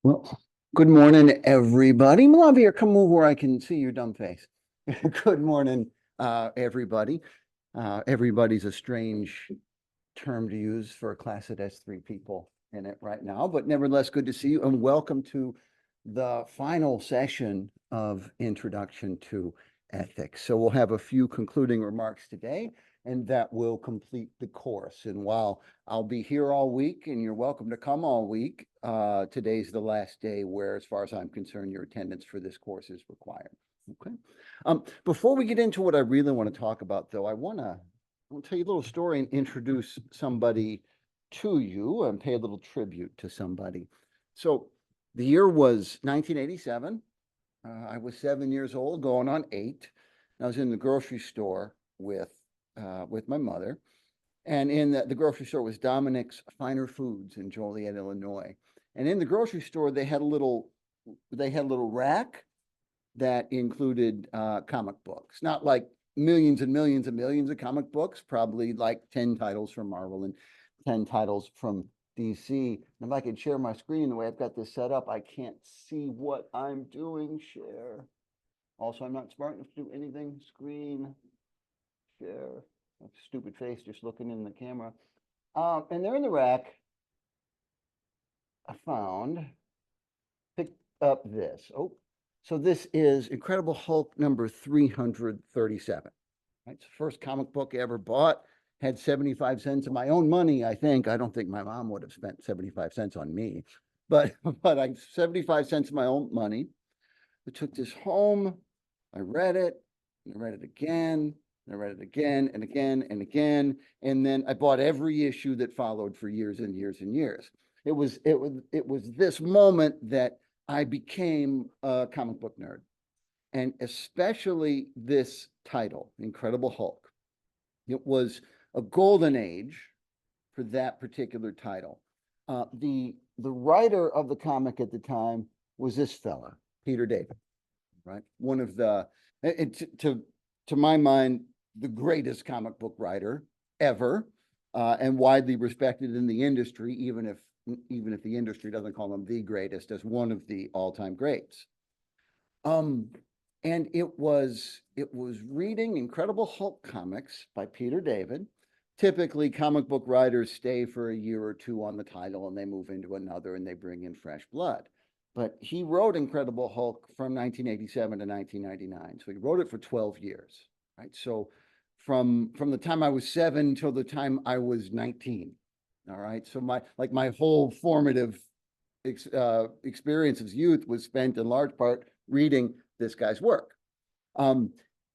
Well, good morning, everybody. Malavia, come move where I can see your dumb face. Good morning, everybody. Everybody's a strange term to use for a class that has three people in it right now, but nevertheless, good to see you and welcome to the final session of Introduction to Ethics. So we'll have a few concluding remarks today, and that will complete the course. And while I'll be here all week, and you're welcome to come all week, today's the last day where, as far as I'm concerned, your attendance for this course is required. Okay. Before we get into what I really want to talk about, though, I'll tell you a little story and introduce somebody to you and pay a little tribute to somebody. So the year was 1987. I was 7 years old, going on 8. I was in the grocery store with my mother, and in the grocery store was Dominic's Finer Foods in Joliet, Illinois. And in the grocery store, they had a little rack that included comic books, not like millions and millions and millions of comic books, probably like 10 titles from Marvel and 10 titles from DC. And if I could share my screen the way I've got this set up, I can't see what I'm doing. Share. Also, I'm not smart enough to do anything. Screen, share. Stupid face just looking in the camera. And they're in the rack. Picked up this. Oh, so this is Incredible Hulk number 337. Right, it's the first comic book I ever bought. Had 75 cents of my own money, I think. I don't think my mom would have spent 75 cents on me, but I 75 cents of my own money. I took this home. I read it. And I read it again. And I read it again and again and again. And then I bought every issue that followed for years and years and years. It was this moment that I became a comic book nerd, and especially this title, Incredible Hulk. It was a golden age for that particular title. The writer of the comic at the time was this fella, Peter David, right? One of the, to my mind, the greatest comic book writer ever, and widely respected in the industry, even if the industry doesn't call him the greatest, as one of the all-time greats. And it was reading Incredible Hulk comics by Peter David. Typically, comic book writers stay for a year or two on the title and they move into another and they bring in fresh blood. But he wrote Incredible Hulk from 1987 to 1999. So he wrote it for 12 years, right? So from the time I was 7 till the time I was 19. All right. So my whole formative experience as youth was spent in large part reading this guy's work.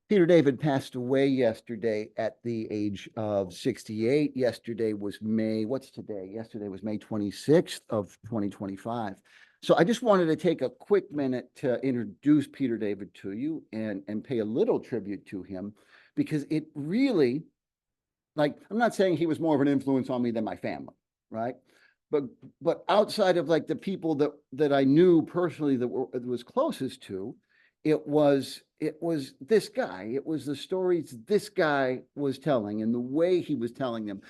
Peter David passed away yesterday at the age of 68. Yesterday was May, what's today? Yesterday was May 26th of 2025. So I just wanted to take a quick minute to introduce Peter David to you and pay a little tribute to him, because it really, like, I'm not saying he was more of an influence on me than my family, right? But outside of like the people that I knew personally that was closest to, it was this guy. It was the stories this guy was telling and the way he was telling them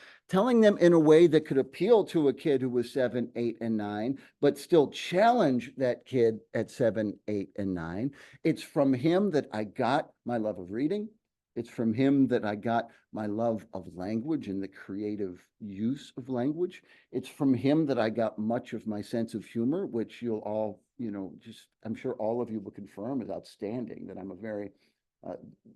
in a way that could appeal to a kid who was 7, 8, and 9, but still challenge that kid at 7, 8, and 9. It's from him that I got my love of reading. It's from him that I got my love of language and the creative use of language. It's from him that I got much of my sense of humor, which you'll all, I'm sure all of you will confirm is outstanding, that I'm a very,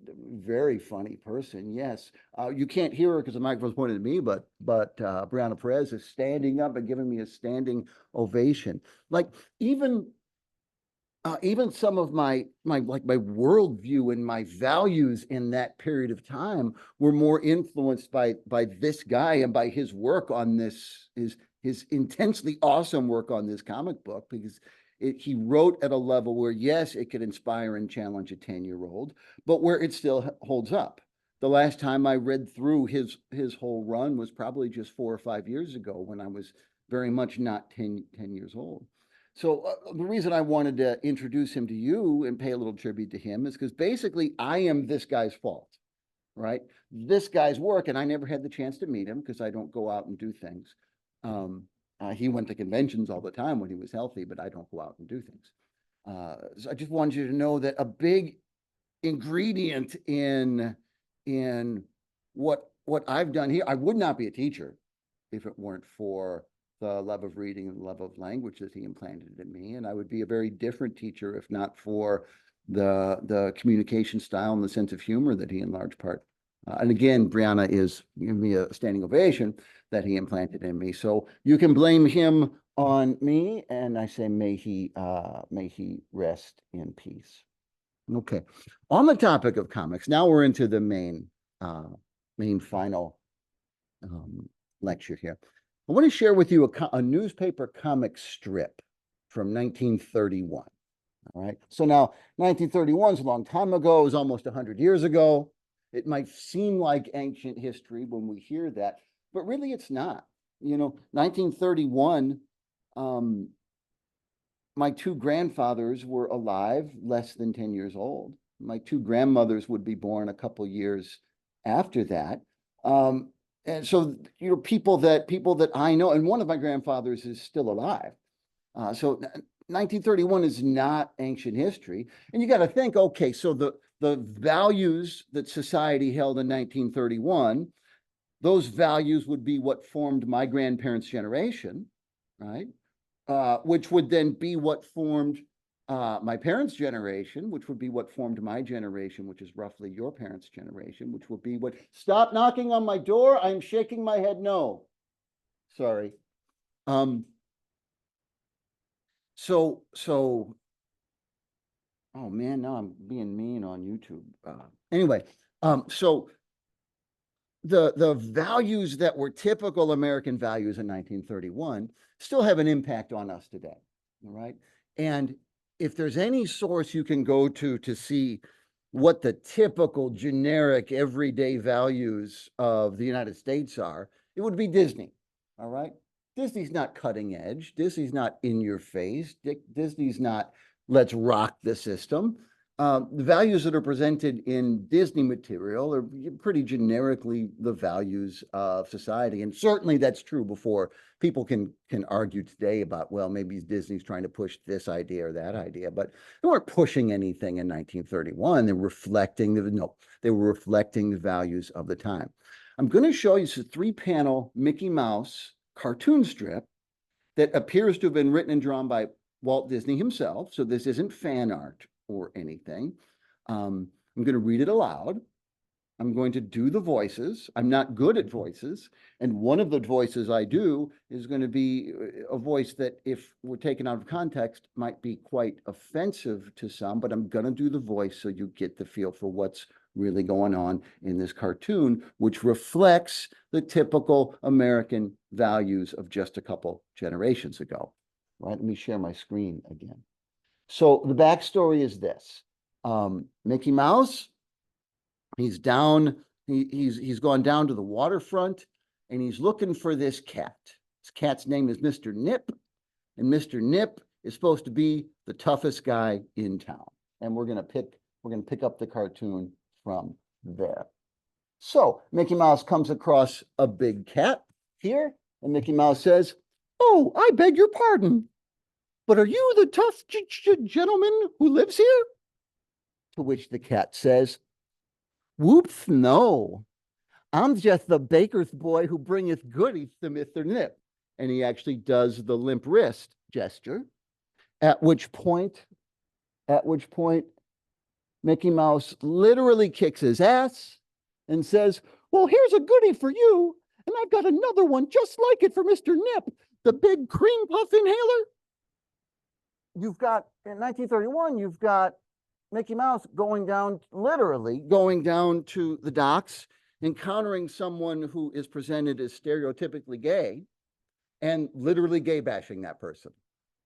very funny person. Yes. You can't hear her because the microphone's pointed at me, but Brianna Perez is standing up and giving me a standing ovation. Like, even some of my worldview and my values in that period of time were more influenced by this guy and by his work on this, his intensely awesome work on this comic book, because he wrote at a level where, yes, it could inspire and challenge a 10-year-old, but where it still holds up. The last time I read through his whole run was probably just 4 or 5 years ago, when I was very much not 10 years old. So the reason I wanted to introduce him to you and pay a little tribute to him is because basically I am this guy's fault, right? This guy's work, and I never had the chance to meet him because I don't go out and do things. He went to conventions all the time when he was healthy, but I don't go out and do things. So I just wanted you to know that a big ingredient in what I've done here, I would not be a teacher if it weren't for the love of reading and love of language that he implanted in me. And I would be a very different teacher if not for the communication style and the sense of humor that he in large part. And again, Brianna is giving me a standing ovation that he implanted in me. So you can blame him on me, and I say may he rest in peace. Okay. On the topic of comics, now we're into the main final lecture here. I want to share with you a newspaper comic strip from 1931. All right. So now 1931 is a long time ago. It was almost 100 years ago. It might seem like ancient history when we hear that, but really it's not. 1931, my two grandfathers were alive, less than 10 years old. My two grandmothers would be born a couple years after that. And so, people that I know, and one of my grandfathers is still alive. So 1931 is not ancient history. And you got to think, okay, so the values that society held in 1931, those values would be what formed my grandparents' generation, right? Which would then be what formed my parents' generation, which would be what formed my generation, which is roughly your parents' generation, which will be what, stop knocking on my door. I'm shaking my head no. Sorry. So, oh man, now I'm being mean on YouTube. Anyway, so the values that were typical American values in 1931 still have an impact on us today, all right? And if there's any source you can go to see what the typical generic everyday values of the United States are, it would be Disney, all right? Disney's not cutting edge. Disney's not in your face. Disney's not let's rock the system. The values that are presented in Disney material are pretty generically the values of society. And certainly that's true before people can argue today about, well, maybe Disney's trying to push this idea or that idea, but they weren't pushing anything in 1931. They were reflecting the values of the time. I'm going to show you a 3-panel Mickey Mouse cartoon strip that appears to have been written and drawn by Walt Disney himself. So this isn't fan art or anything. I'm going to read it aloud. I'm going to do the voices. I'm not good at voices. And one of the voices I do is going to be a voice that, if we're taken out of context, might be quite offensive to some, but I'm going to do the voice so you get the feel for what's really going on in this cartoon, which reflects the typical American values of just a couple generations ago. Right? Let me share my screen again. So the backstory is this. Mickey Mouse, he's down, he's gone down to the waterfront, and he's looking for this cat. This cat's name is Mr. Nip, and Mr. Nip is supposed to be the toughest guy in town. And we're gonna pick up the cartoon from there. So Mickey Mouse comes across a big cat here, and Mickey Mouse says, "Oh, I beg your pardon, but are you the tough gentleman who lives here?" To which the cat says, "Whoops, no. I'm just the baker's boy who bringeth goodies to Mr. Nip." And he actually does the limp wrist gesture, at which point Mickey Mouse literally kicks his ass and says, "Well, here's a goodie for you, and I've got another one just like it for Mr. Nip, the big cream puff inhaler." You've got, in 1931, you've got Mickey Mouse literally going down to the docks, encountering someone who is presented as stereotypically gay, and literally gay bashing that person,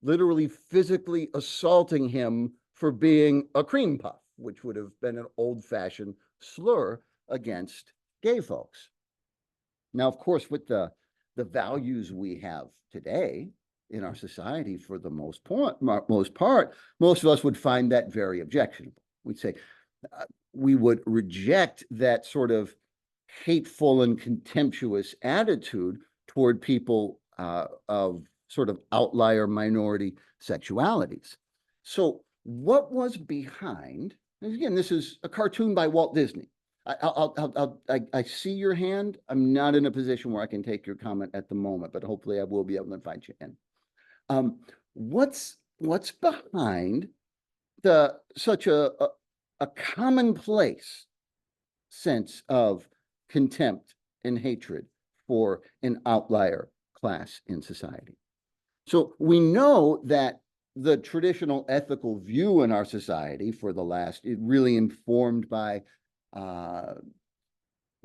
literally physically assaulting him for being a cream puff, which would have been an old-fashioned slur against gay folks. Now, of course, with the values we have today in our society, for the most part, most of us would find that very objectionable. We'd say we would reject that sort of hateful and contemptuous attitude toward people of sort of outlier minority sexualities. So what was behind, and again, this is a cartoon by Walt Disney. I see your hand. I'm not in a position where I can take your comment at the moment, but hopefully I will be able to invite you in. What's behind such a commonplace sense of contempt and hatred for an outlier class in society? So we know that the traditional ethical view in our society for the last, it really informed by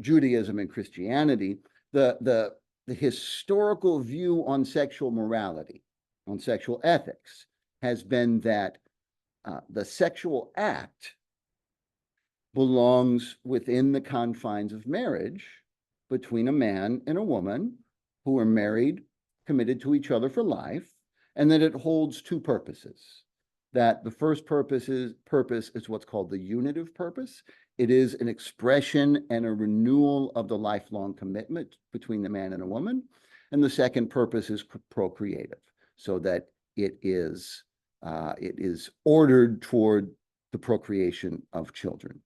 Judaism and Christianity, the historical view on sexual morality, on sexual ethics, has been that the sexual act belongs within the confines of marriage between a man and a woman who are married, committed to each other for life, and that it holds two purposes. That the first purpose is what's called the unitive purpose. It is an expression and a renewal of the lifelong commitment between the man and a woman. And the second purpose is procreative, so that it is ordered toward the procreation of children.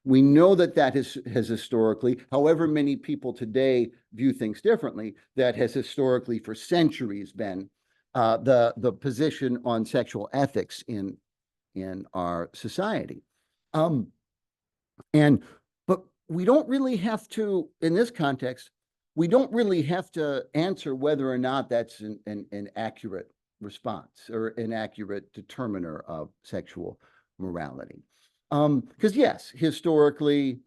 We know that has historically, however many people today view things differently, that has historically for centuries been the position on sexual ethics in our society. But we don't really have to, in this context, we don't really have to answer whether or not that's an accurate response or an accurate determiner of sexual morality. Because yes, historically,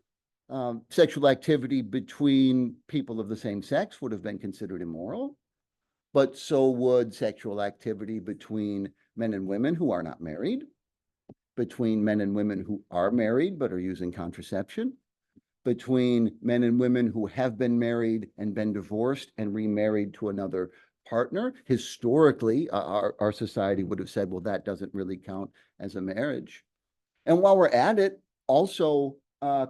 sexual activity between people of the same sex would have been considered immoral, but so would sexual activity between men and women who are not married, between men and women who are married but are using contraception, between men and women who have been married and been divorced and remarried to another partner. Historically, our society would have said, well, that doesn't really count as a marriage. And while we're at it, also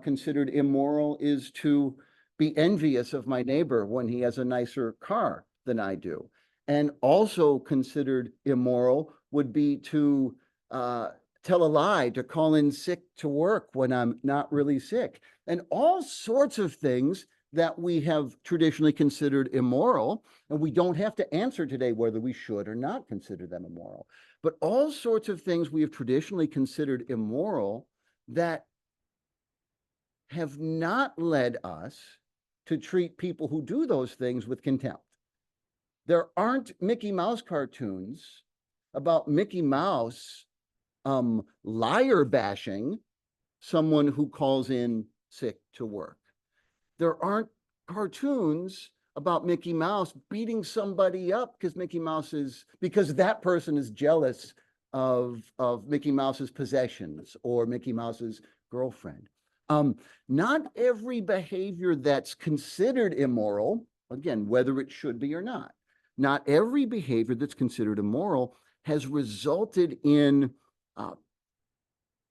considered immoral is to be envious of my neighbor when he has a nicer car than I do. And also considered immoral would be to tell a lie, to call in sick to work when I'm not really sick, and all sorts of things that we have traditionally considered immoral. And we don't have to answer today whether we should or not consider them immoral. But all sorts of things we have traditionally considered immoral that have not led us to treat people who do those things with contempt. There aren't Mickey Mouse cartoons about Mickey Mouse liar bashing someone who calls in sick to work. There aren't cartoons about Mickey Mouse beating somebody up because that person is jealous of Mickey Mouse's possessions or Mickey Mouse's girlfriend. Not every behavior that's considered immoral, again, whether it should be or not every behavior that's considered immoral has resulted in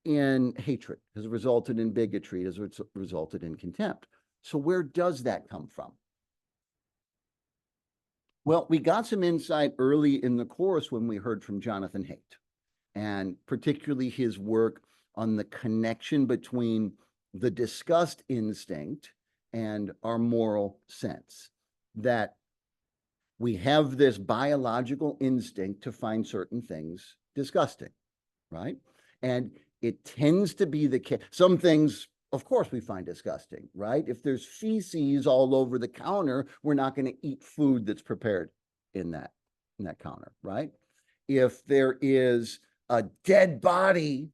hatred, has resulted in bigotry, has resulted in contempt. So where does that come from? Well, we got some insight early in the course when we heard from Jonathan Haidt, and particularly his work on the connection between the disgust instinct and our moral sense. That we have this biological instinct to find certain things disgusting, right? And it tends to be the case. Some things, of course, we find disgusting, right? If there's feces all over the counter, we're not going to eat food that's prepared in that counter, right? If there is a dead body,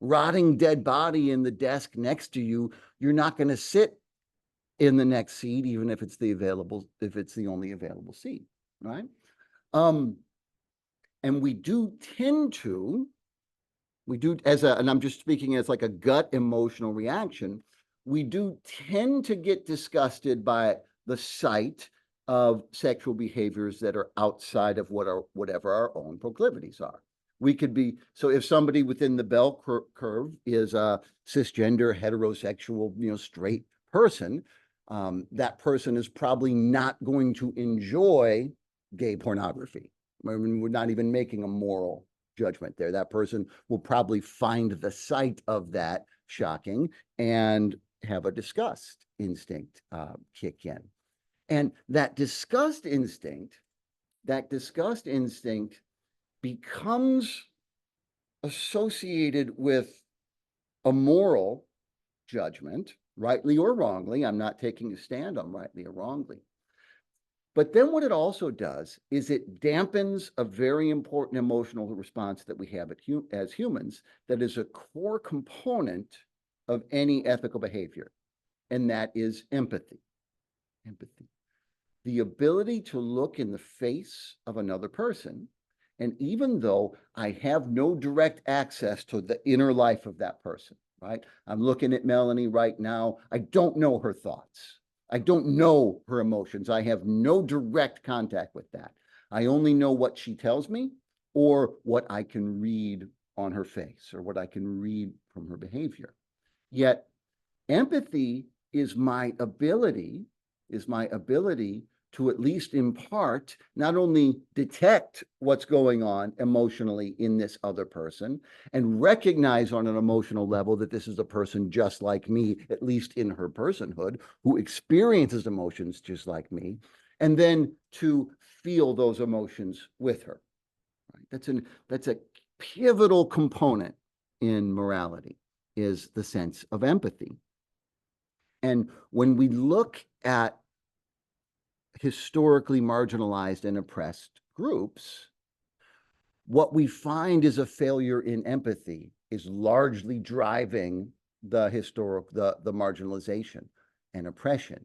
rotting dead body in the desk next to you, you're not going to sit in the next seat, even if it's the only available seat, right? And we do tend to, and I'm just speaking as like a gut emotional reaction, we do tend to get disgusted by the sight of sexual behaviors that are outside of whatever our own proclivities are. We could be, so if somebody within the bell curve is a cisgender, heterosexual, straight person, that person is probably not going to enjoy gay pornography. I mean, we're not even making a moral judgment there. That person will probably find the sight of that shocking and have a disgust instinct kick in. And that disgust instinct becomes associated with a moral judgment, rightly or wrongly. I'm not taking a stand on rightly or wrongly. But then what it also does is it dampens a very important emotional response that we have as humans that is a core component of any ethical behavior, and that is empathy. Empathy. The ability to look in the face of another person, and even though I have no direct access to the inner life of that person, right? I'm looking at Melanie right now. I don't know her thoughts. I don't know her emotions. I have no direct contact with that. I only know what she tells me or what I can read on her face or what I can read from her behavior. Yet empathy is my ability to at least in part not only detect what's going on emotionally in this other person and recognize on an emotional level that this is a person just like me, at least in her personhood, who experiences emotions just like me, and then to feel those emotions with her. Right? That's a pivotal component in morality, is the sense of empathy. And when we look at historically marginalized and oppressed groups, what we find is a failure in empathy is largely driving the marginalization and oppression.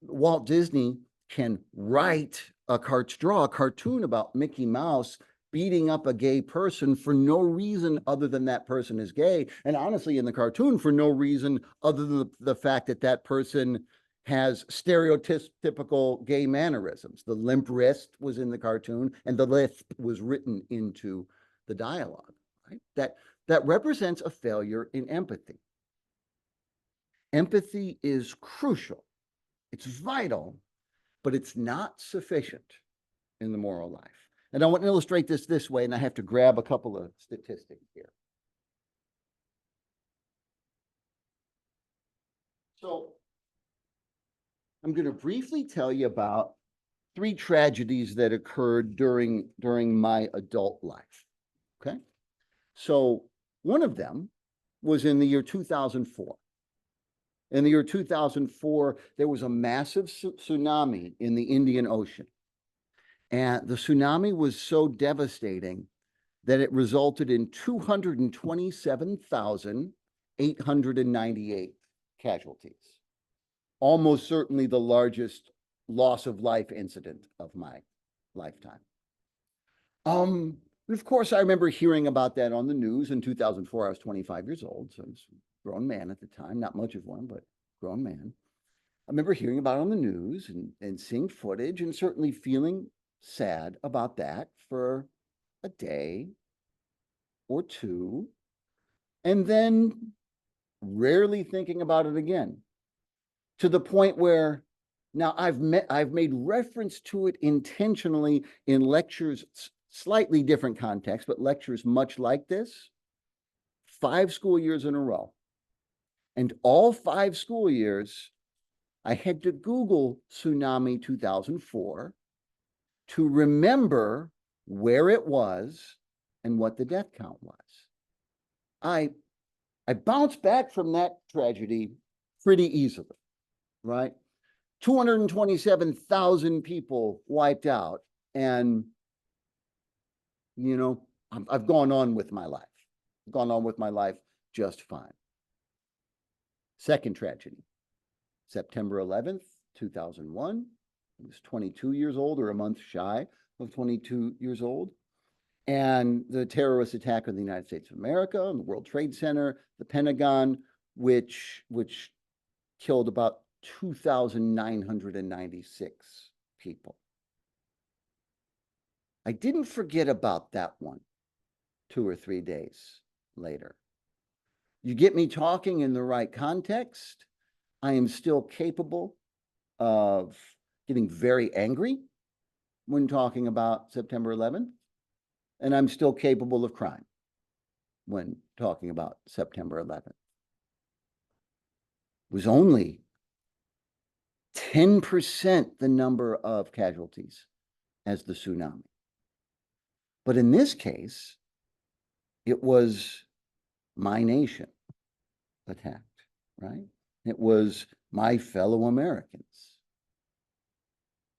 Walt Disney can draw a cartoon about Mickey Mouse beating up a gay person for no reason other than that person is gay. And honestly, in the cartoon, for no reason other than the fact that that person has stereotypical gay mannerisms. The limp wrist was in the cartoon, and the lisp was written into the dialogue. Right? That represents a failure in empathy. Empathy is crucial. It's vital, but it's not sufficient in the moral life. And I want to illustrate this way, and I have to grab a couple of statistics here. So I'm going to briefly tell you about 3 tragedies that occurred during my adult life. Okay. So one of them was in the year 2004. In the year 2004, there was a massive tsunami in the Indian Ocean. And the tsunami was so devastating that it resulted in 227,898 casualties. Almost certainly the largest loss of life incident of my lifetime. Of course, I remember hearing about that on the news in 2004. I was 25 years old, so I was a grown man at the time, not much of one, but grown man. I remember hearing about it on the news and seeing footage and certainly feeling sad about that for a day or two, and then rarely thinking about it again, to the point where now I've made reference to it intentionally in lectures, slightly different context, but lectures much like this, 5 school years in a row. And all 5 school years, I had to Google tsunami 2004 to remember where it was and what the death count was. I bounced back from that tragedy pretty easily, right? 227,000 people wiped out. And, you know, I've gone on with my life. Gone on with my life just fine. Second tragedy, September 11th, 2001. I was 22 years old, or a month shy of 22 years old. And the terrorist attack on the United States of America, on the World Trade Center, the Pentagon, which killed about 2,996 people. I didn't forget about that one 2 or 3 days later. You get me talking in the right context, I am still capable of getting very angry when talking about September 11th, and I'm still capable of crime when talking about September 11th. It was only 10% the number of casualties as the tsunami. But in this case, it was my nation attacked, right? It was my fellow Americans.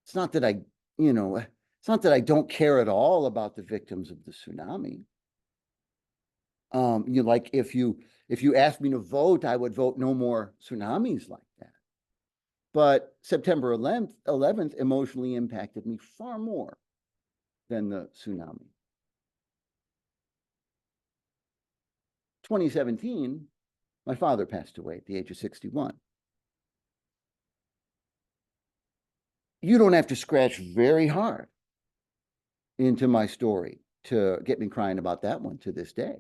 It's not that it's not that I don't care at all about the victims of the tsunami. Like if you asked me to vote, I would vote no more tsunamis like that. But September 11th emotionally impacted me far more than the tsunami. 2017, my father passed away at the age of 61. You don't have to scratch very hard into my story to get me crying about that one to this day.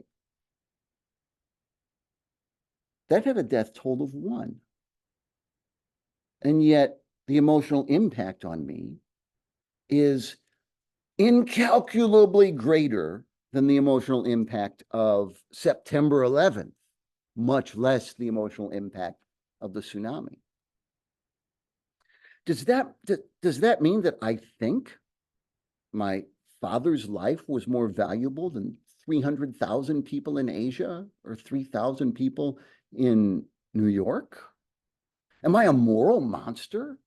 That had a death toll of 1. And yet the emotional impact on me is incalculably greater than the emotional impact of September 11th, much less the emotional impact of the tsunami. Does that mean that I think my father's life was more valuable than 300,000 people in Asia or 3,000 people in New York? Am I a moral monster?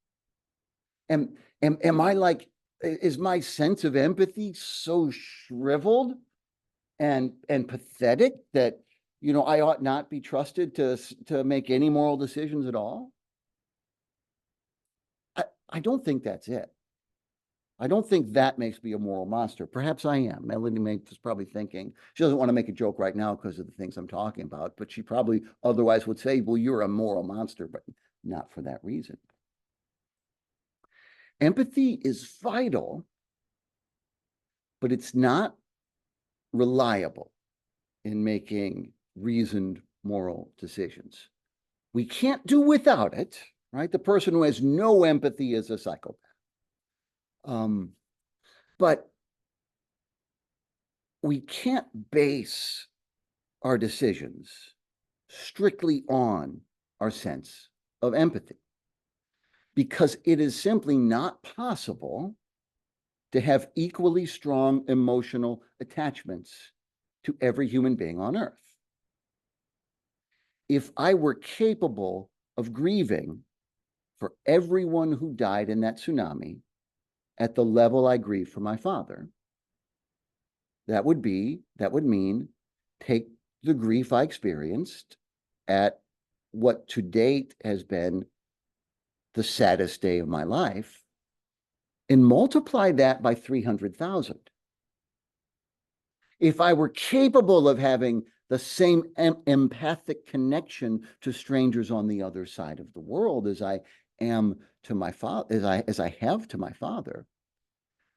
Am I like, is my sense of empathy so shriveled and pathetic that, I ought not be trusted to make any moral decisions at all? I don't think that's it. I don't think that makes me a moral monster. Perhaps I am. Melanie is probably thinking, she doesn't want to make a joke right now because of the things I'm talking about, but she probably otherwise would say, well, you're a moral monster, but not for that reason. Empathy is vital, but it's not reliable in making reasoned moral decisions. We can't do without it, right? The person who has no empathy is a psychopath. But we can't base our decisions strictly on our sense of empathy, because it is simply not possible to have equally strong emotional attachments to every human being on earth. If I were capable of grieving for everyone who died in that tsunami at the level I grieve for my father, that would mean take the grief I experienced at what to date has been the saddest day of my life and multiply that by 300,000. If I were capable of having the same empathic connection to strangers on the other side of the world as I am to my father, as I have to my father,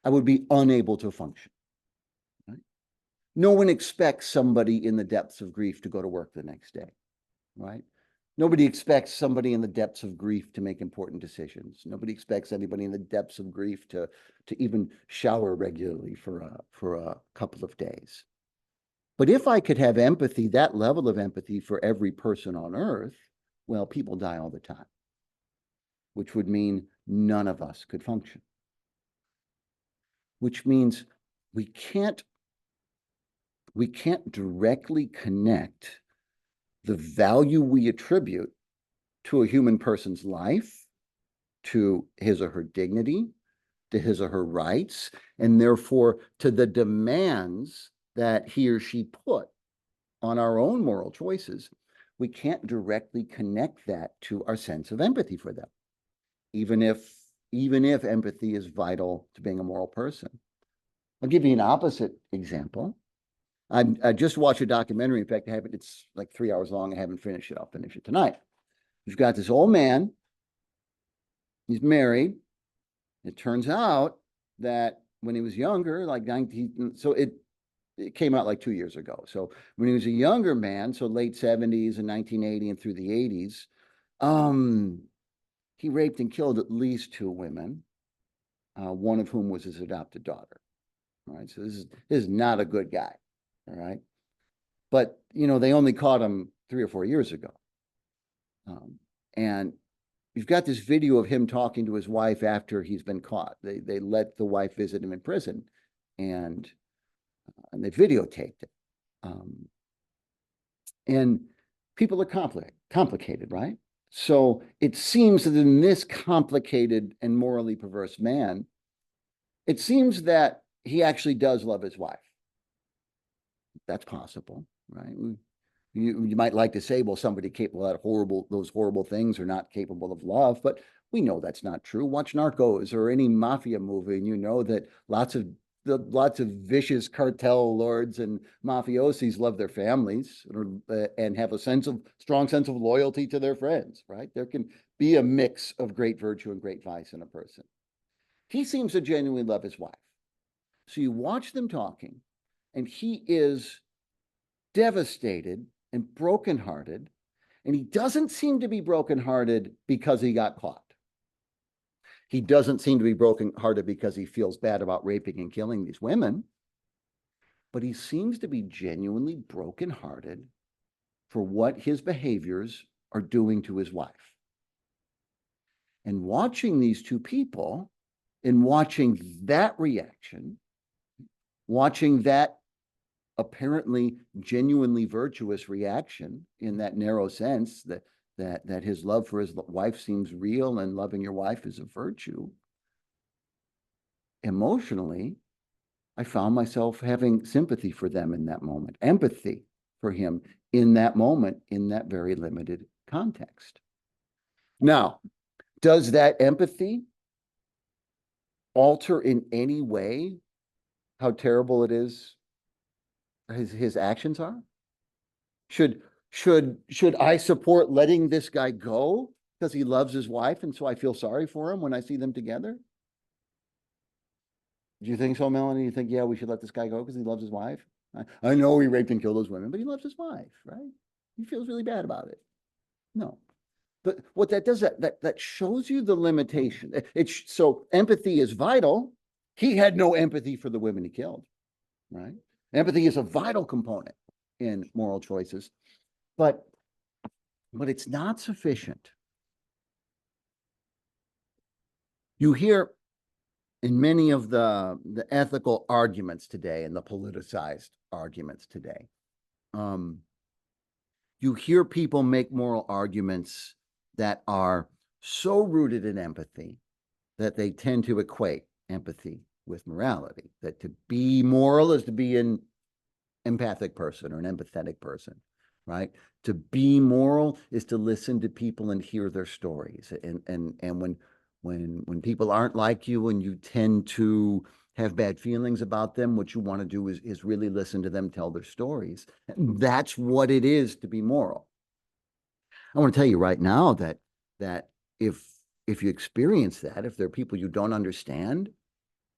I would be unable to function. Right? No one expects somebody in the depths of grief to go to work the next day, right? Nobody expects somebody in the depths of grief to make important decisions. Nobody expects anybody in the depths of grief to even shower regularly for a couple of days. But if I could have empathy, that level of empathy for every person on earth, well, people die all the time, which would mean none of us could function. Which means we can't directly connect the value we attribute to a human person's life, to his or her dignity, to his or her rights, and therefore to the demands that he or she put on our own moral choices. We can't directly connect that to our sense of empathy for them, even if empathy is vital to being a moral person. I'll give you an opposite example. I just watched a documentary. In fact, it's like 3 hours long. I haven't finished it. I'll finish it tonight. You've got this old man. He's married. It turns out that when he was younger, like 19, so it came out like 2 years ago. So when he was a younger man, so late 70s and 1980 and through the 80s, he raped and killed at least 2 women. one of whom was his adopted daughter. All right, so this is not a good guy. All right, but they only caught him 3 or 4 years ago, and you've got this video of him talking to his wife after he's been caught. They let the wife visit him in prison, and they videotaped it. And people are complicated, right? So it seems that in this complicated and morally perverse man, it seems that he actually does love his wife. That's possible, right? You might like to say, well, somebody capable of those horrible things are not capable of love, but we know that's not true. Watch Narcos or any mafia movie, and you know that lots of vicious cartel lords and mafiosis love their families and have a strong sense of loyalty to their friends, right? There can be a mix of great virtue and great vice in a person. He seems to genuinely love his wife. So you watch them talking, and he is devastated and brokenhearted, and he doesn't seem to be brokenhearted because he got caught. He doesn't seem to be brokenhearted because he feels bad about raping and killing these women, but he seems to be genuinely brokenhearted for what his behaviors are doing to his wife. And watching these two people and watching that reaction, watching that apparently genuinely virtuous reaction in that narrow sense that his love for his wife seems real and loving your wife is a virtue. Emotionally, I found myself having sympathy for them in that moment, empathy for him in that moment, in that very limited context. Now, does that empathy alter in any way how terrible it is his actions are? Should I support letting this guy go because he loves his wife and so I feel sorry for him when I see them together? Do you think so, Melanie? You think, yeah, we should let this guy go because he loves his wife? I know he raped and killed those women, but he loves his wife, right? He feels really bad about it. No. But what that does, that shows you the limitation. So empathy is vital. He had no empathy for the women he killed, right? Empathy is a vital component in moral choices, but it's not sufficient. You hear in many of the ethical arguments today and the politicized arguments today, you hear people make moral arguments that are so rooted in empathy that they tend to equate empathy with morality, that to be moral is to be an empathic person or an empathetic person, right? To be moral is to listen to people and hear their stories. And when people aren't like you and you tend to have bad feelings about them, what you want to do is really listen to them tell their stories. And that's what it is to be moral. I want to tell you right now that if you experience that, if there are people you don't understand,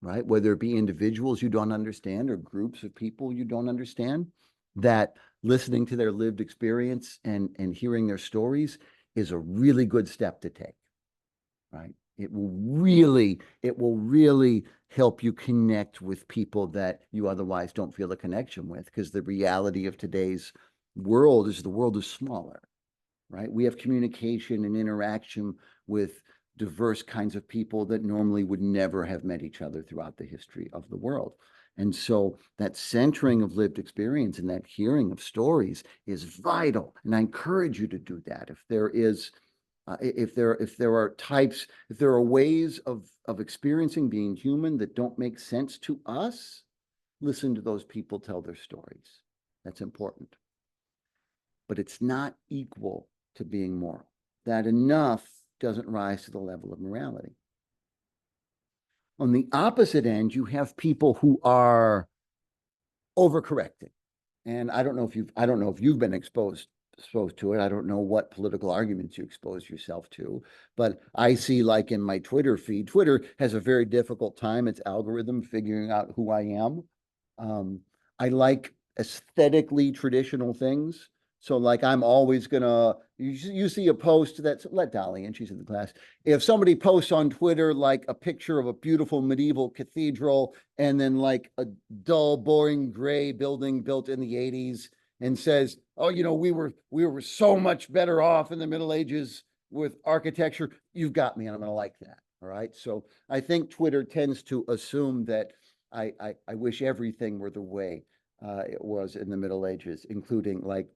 right, whether it be individuals you don't understand or groups of people you don't understand, that listening to their lived experience and hearing their stories is a really good step to take, right? It will really help you connect with people that you otherwise don't feel a connection with, because the reality of today's world is the world is smaller, right? We have communication and interaction with diverse kinds of people that normally would never have met each other throughout the history of the world. And so that centering of lived experience and that hearing of stories is vital. And I encourage you to do that. If there is, if there are ways of experiencing being human that don't make sense to us, listen to those people tell their stories. That's important. But it's not equal to being moral. That enough doesn't rise to the level of morality. On the opposite end, you have people who are overcorrecting. And I don't know if you've been exposed to it. I don't know what political arguments you expose yourself to, but I see, like in my Twitter feed, Twitter has a very difficult time, its algorithm, figuring out who I am. I like aesthetically traditional things. So like I'm always gonna you see a post that's let Dolly in, she's in the class. If somebody posts on Twitter like a picture of a beautiful medieval cathedral and then like a dull, boring gray building built in the 80s and says, oh, we were so much better off in the Middle Ages with architecture, you've got me, and I'm gonna like that. All right. So I think Twitter tends to assume that I wish everything were the way it was in the Middle Ages, including like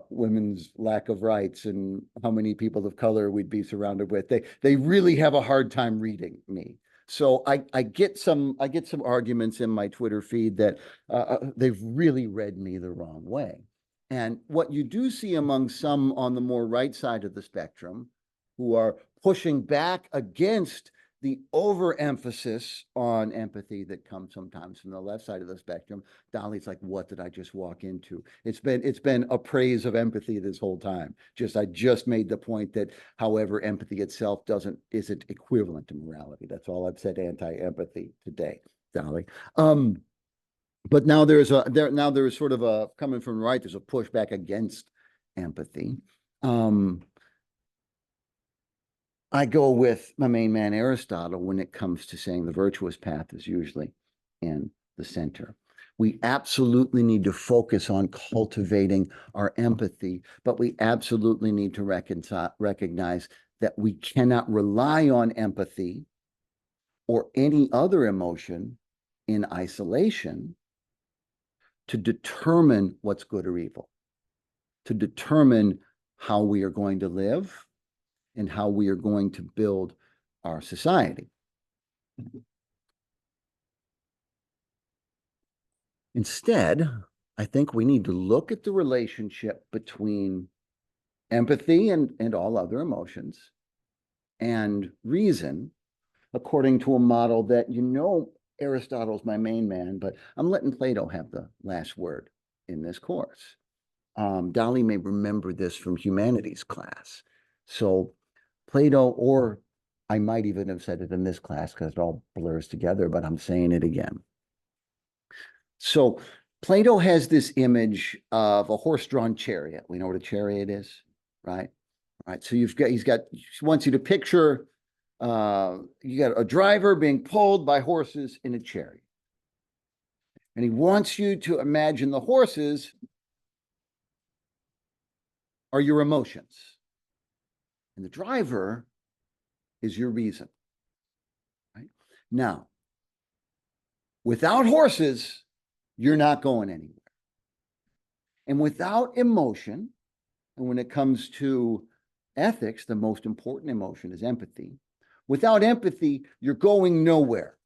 women's lack of rights and how many people of color we'd be surrounded with. They really have a hard time reading me. So I get some arguments in my Twitter feed that they've really read me the wrong way. And what you do see among some on the more right side of the spectrum who are pushing back against the overemphasis on empathy that comes sometimes from the left side of the spectrum. Dolly's like, what did I just walk into? It's been a praise of empathy this whole time. I just made the point that, however, empathy itself isn't equivalent to morality. That's all I've said anti-empathy today, Dolly. But now there is sort of a coming from the right. There's a pushback against empathy. I go with my main man, Aristotle, when it comes to saying the virtuous path is usually in the center. We absolutely need to focus on cultivating our empathy, but we absolutely need to recognize that we cannot rely on empathy or any other emotion in isolation to determine what's good or evil, to determine how we are going to live and how we are going to build our society. Instead, I think we need to look at the relationship between empathy and all other emotions and reason according to a model that, Aristotle's my main man, but I'm letting Plato have the last word in this course. Dolly may remember this from humanities class. So Plato, or I might even have said it in this class because it all blurs together, but I'm saying it again. So Plato has this image of a horse-drawn chariot. We know what a chariot is, right? Right. So he wants you to picture you got a driver being pulled by horses in a chariot. And he wants you to imagine the horses are your emotions. And the driver is your reason. Right? Now, without horses, you're not going anywhere. And without emotion, and when it comes to ethics, the most important emotion is empathy. Without empathy, you're going nowhere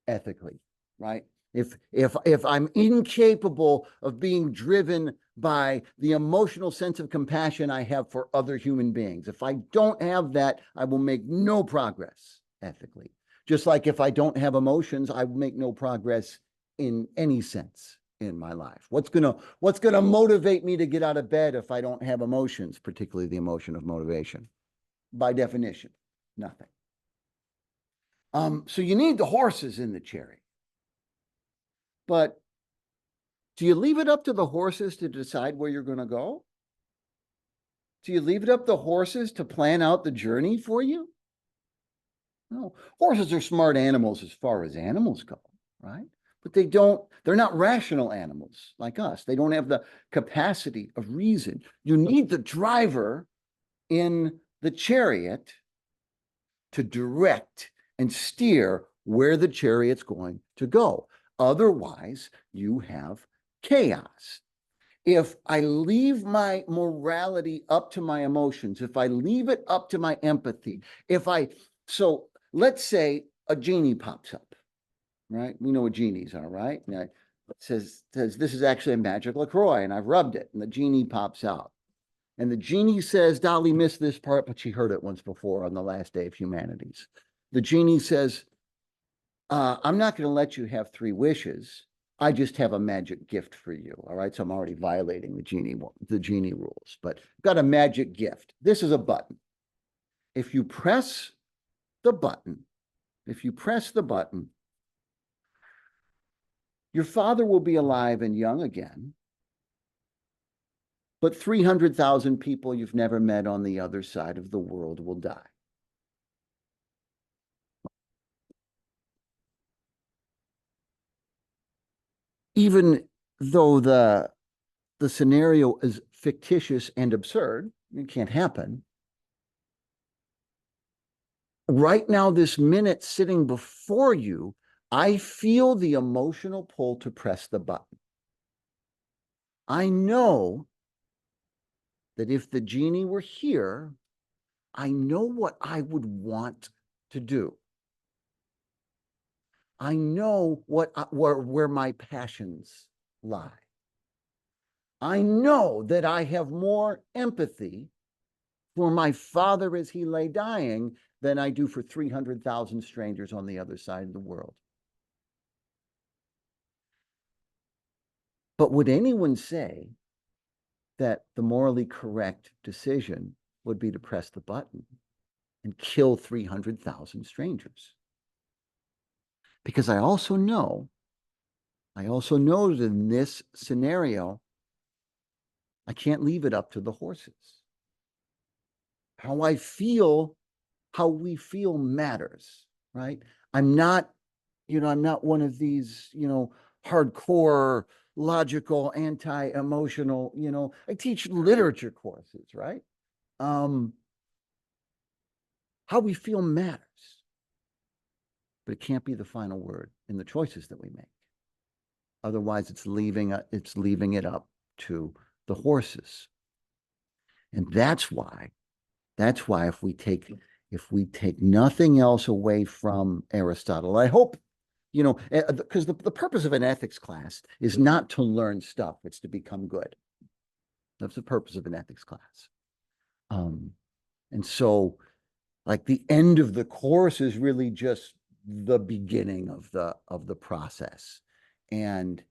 ethically, right? If I'm incapable of being driven by the emotional sense of compassion I have for other human beings, if I don't have that, I will make no progress ethically. Just like if I don't have emotions, I will make no progress in any sense in my life. What's gonna motivate me to get out of bed if I don't have emotions, particularly the emotion of motivation? By definition, nothing. So you need the horses in the chariot. But do you leave it up to the horses to decide where you're going to go? Do you leave it up to the horses to plan out the journey for you? No. Horses are smart animals as far as animals go, right? But they're not rational animals like us. They don't have the capacity of reason. You need the driver in the chariot to direct and steer where the chariot's going to go. Otherwise, you have chaos. If I leave my morality up to my emotions, if I leave it up to my empathy, so let's say a genie pops up, right? We know what genies are, right? And it says this is actually a magic LaCroix, and I've rubbed it, and the genie pops out. And the genie says, Dolly missed this part, but she heard it once before on the last day of humanities. The genie says, I'm not going to let you have 3 wishes. I just have a magic gift for you. All right. So I'm already violating the genie rules, but I've got a magic gift. This is a button. If you press the button, your father will be alive and young again, but 300,000 people you've never met on the other side of the world will die. Even though the scenario is fictitious and absurd, it can't happen. Right now, this minute sitting before you, I feel the emotional pull to press the button. I know that if the genie were here, I know what I would want to do. I know where my passions lie. I know that I have more empathy for my father as he lay dying than I do for 300,000 strangers on the other side of the world. But would anyone say that the morally correct decision would be to press the button and kill 300,000 strangers? Because I also know that in this scenario, I can't leave it up to the horses. How we feel matters, right? I'm not one of these, hardcore, logical, anti-emotional, I teach literature courses, right? How we feel matters, but it can't be the final word in the choices that we make. Otherwise, it's leaving it up to the horses. And that's why if we take nothing else away from Aristotle, I hope, because the purpose of an ethics class is not to learn stuff, it's to become good. That's the purpose of an ethics class. And so, like, the end of the course is really just the beginning of the process. And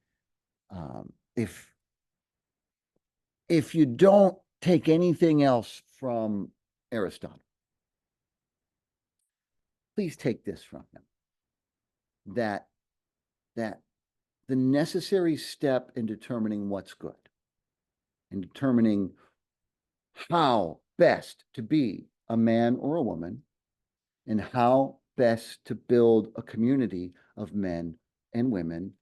if you don't take anything else from Aristotle, please take this from him, that the necessary step in determining what's good, in determining how best to be a man or a woman, and how best to build a community of men and women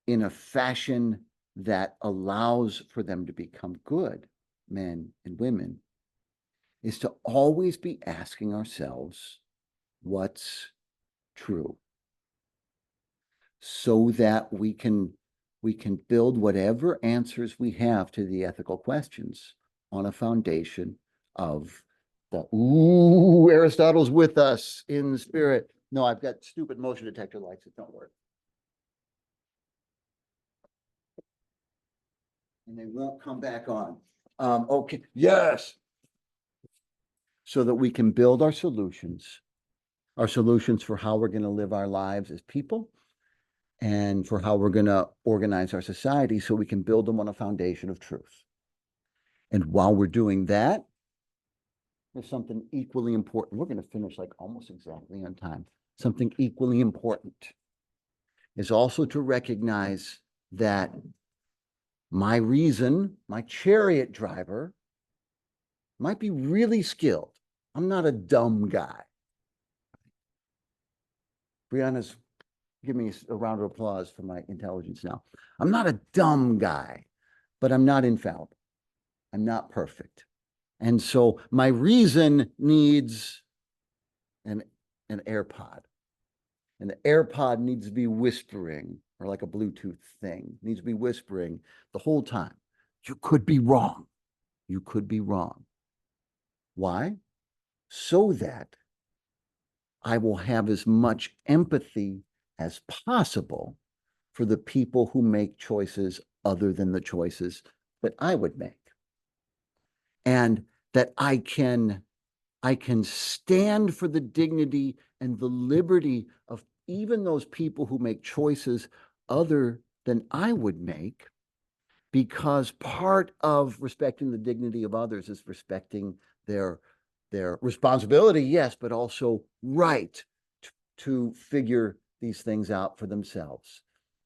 in a fashion that allows for them to become good men and women, is to always be asking ourselves what's true, so that we can build whatever answers we have to the ethical questions on a foundation of Aristotle's with us in spirit. No, I've got stupid motion detector lights that don't work. And they won't come back on. Okay, yes. So that we can build our solutions for how we're going to live our lives as people, and for how we're going to organize our society, so we can build them on a foundation of truth. And while we're doing that, there's something equally important. We're going to finish like almost exactly on time. Something equally important is also to recognize that my reason, my chariot driver, might be really skilled. I'm not a dumb guy. Brianna's giving me a round of applause for my intelligence now. I'm not a dumb guy, but I'm not infallible. I'm not perfect. And so my reason needs an AirPod. And the AirPod needs to be whispering, or like a Bluetooth thing, needs to be whispering the whole time. You could be wrong. You could be wrong. Why? So that I will have as much empathy as possible for the people who make choices other than the choices that I would make. And that I can stand for the dignity and the liberty of even those people who make choices other than I would make, because part of respecting the dignity of others is respecting their responsibility, yes, but also right to figure these things out for themselves.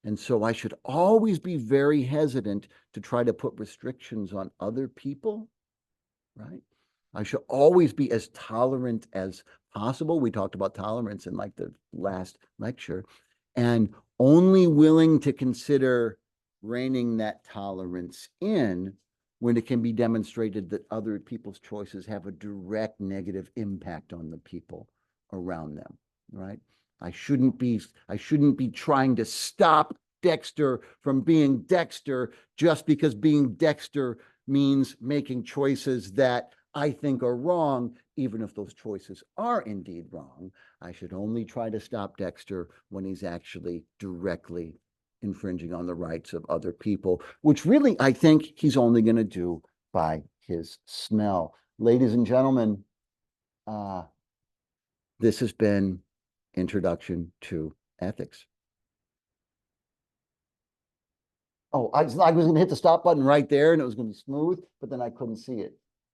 And so I should always be very hesitant to try to put restrictions on other people, right? I should always be as tolerant as possible. We talked about tolerance in like the last lecture, and only willing to consider reining that tolerance in when it can be demonstrated that other people's choices have a direct negative impact on the people around them, right? I shouldn't be trying to stop Dexter from being Dexter just because being Dexter means making choices that I think are wrong, even if those choices are indeed wrong. I should only try to stop Dexter when he's actually directly infringing on the rights of other people, which really I think he's only going to do by his smell. Ladies and gentlemen, this has been Introduction to Ethics. Oh, I was going to hit the stop button right there and it was going to be smooth, but then I couldn't see it.